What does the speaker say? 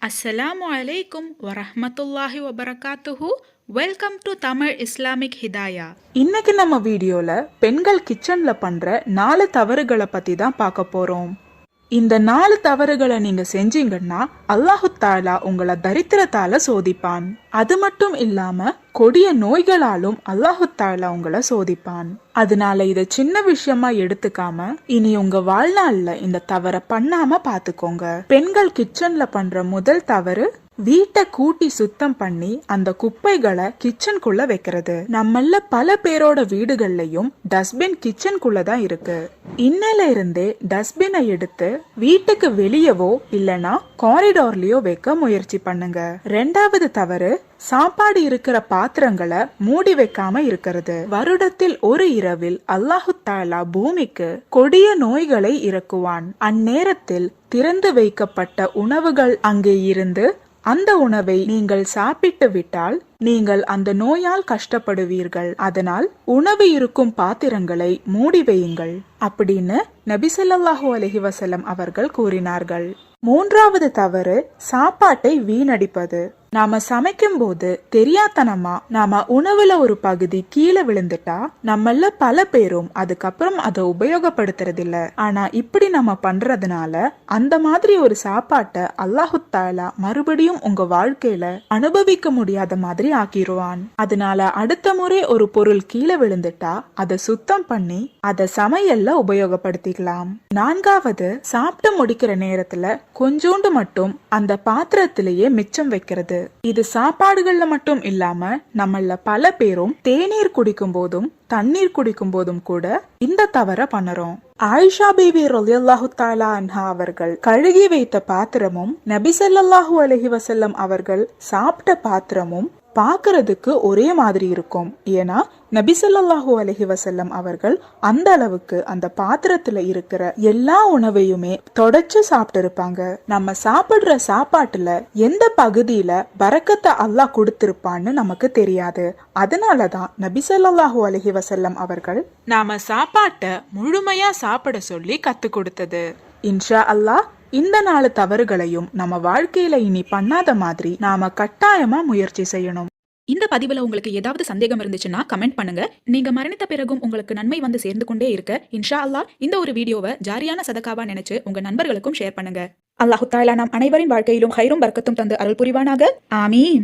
அஸ்ஸலாமு அலைக்கும் வரஹ்மத்துல்லாஹி வபரகாத்துஹு. Welcome to Tamil Islamic Hidaya. இன்னைக்கு நம்ம வீடியோல பெண்கள் கிச்சன்ல பண்ற 4 தவறுகளை பத்தி தான் பார்க்க போறோம். இந்த 4 தவறுகளை நீங்க செஞ்சீங்கன்னா அல்லாஹு தாலா உங்களை தரித்திரத்தால சோதிப்பான். அது மட்டும் இல்லாம கொடிய நோய்களாலும் அல்லாஹு தாலா உங்களை சோதிப்பான். அதனால இத சின்ன விஷயமா எடுத்துக்காம இனி உங்க வாழ்நாள்ல இந்த தவறை பண்ணாம பாத்துக்கோங்க. பெண்கள் கிச்சன்ல பண்ற முதல் தவறு வீட்டை கூட்டி சுத்தம் பண்ணி அந்த குப்பைகளை கிச்சனுக்குள்ள வைக்கிறது. நம்மள பல பேரோட வீடுகள்லயும் டஸ்ட்பின் கிச்சனுக்குள்ள தான் இருக்கு. இன்னையில இருந்தே டஸ்ட்பினை எடுத்து வீட்டுக்கு வெளியவோ இல்லனா காரிடார்லயோ வைக்க முயற்சி பண்ணுங்க. 2வது தவறு சாப்பாடு இருக்கிற பாத்திரங்களை மூடி வைக்காம இருக்கிறது. வருடத்தில் ஒரு இரவில் அல்லாஹு தாலா பூமிக்கு கொடிய நோய்களை இறக்குவான். அந்நேரத்தில் திறந்து வைக்கப்பட்ட உணவுகள் அங்கே இருந்து அந்த உணவை நீங்கள் சாப்பிட்டு விட்டால் நீங்கள் அந்த நோயால் கஷ்டப்படுவீர்கள். அதனால் உணவு இருக்கும் பாத்திரங்களை மூடி வையுங்கள் அப்படின்னு நபி ஸல்லல்லாஹு அலைஹி வஸல்லம் அவர்கள் கூறினார்கள். 3வது தவறு சாப்பாட்டை வீணடிப்பது. நாம சமைக்கும் போது தெரியாதனமா நாம உணவுல ஒரு பகுதி கீழே விழுந்துட்டா நம்மள பல பேரும் அதுக்கப்புறம் அதை உபயோகப்படுத்துறது இல்ல. ஆனா இப்படி நம்ம பண்றதுனால அந்த மாதிரி ஒரு சாப்பாட்டை அல்லாஹு தாலா மறுபடியும் உங்க வாழ்க்கையில அனுபவிக்க முடியாத மாதிரி ஆக்கிடுவான். அதனால அடுத்த முறை ஒரு பொருள் கீழே விழுந்துட்டா அதை சுத்தம் பண்ணி அதை சமையல்ல உபயோகப்படுத்திக்கலாம். 4வது சாப்பிட்டு முடிக்கிற நேரத்துல கொஞ்சோண்டு மட்டும் அந்த பாத்திரத்திலேயே மிச்சம் வைக்கிறது. இது சாப்பாடுகள்ல மட்டும் இல்லாம நம்மள பல பேரும் தேநீர் குடிக்கும் போதும் தண்ணீர் குடிக்கும் போதும் கூட இந்த தவற பண்ணுறோம். ஆயிஷா பீபி ரலியல்லாஹு தஆலா அன்ஹா அவர்கள் கழுகி வைத்த பாத்திரமும் நபி ஸல்லல்லாஹு அலைஹி வஸல்லம் அவர்கள் சாப்பிட்ட பாத்திரமும் பார்க்கிறதுக்கு ஒரே மாதிரி இருக்கும். ஏன்னா நபி ஸல்லல்லாஹு அலைஹி வஸல்லம் அவர்கள் அந்த அளவுக்கு அந்த பாத்திரத்துல இருக்கிற எல்லா உணவையுமே தொடச்சு சாப்பிட்டு இருப்பாங்க. நம்ம சாப்பிடுற சாப்பாட்டுல எந்த பகுதியில பரக்கத்தை அல்லாஹ் கொடுத்திருப்பான்னு நமக்கு தெரியாது. அதனாலதான் நபி ஸல்லல்லாஹு அலைஹி வஸல்லம் அவர்கள் நாம சாப்பாட்டை முழுமையா சாப்பிட சொல்லி கத்து கொடுத்தது. இன்ஷா அல்லாஹ் இந்த 4 தவறுகளையும் நம்ம வாழ்க்கையில இனி பண்ணாத மாதிரி நாம கட்டாயமா முயற்சி செய்யணும். இந்த பதிவுல உங்களுக்கு ஏதாவது சந்தேகம் இருந்துச்சுன்னா கமெண்ட் பண்ணுங்க. நீங்க மரணித்த பிறகும் உங்களுக்கு நன்மை வந்து சேர்ந்து கொண்டே இருக்க இன்ஷா அல்லாஹ் இந்த ஒரு வீடியோவை ஜாரியான சதகாவா நினைச்சு உங்க நண்பர்களுக்கும் ஷேர் பண்ணுங்க. அல்லாஹு தஆலா நம் அனைவரின் வாழ்க்கையிலும் ஹைரும் பரக்கத்தும் தந்து அருள் புரிவானாக. ஆமீன்.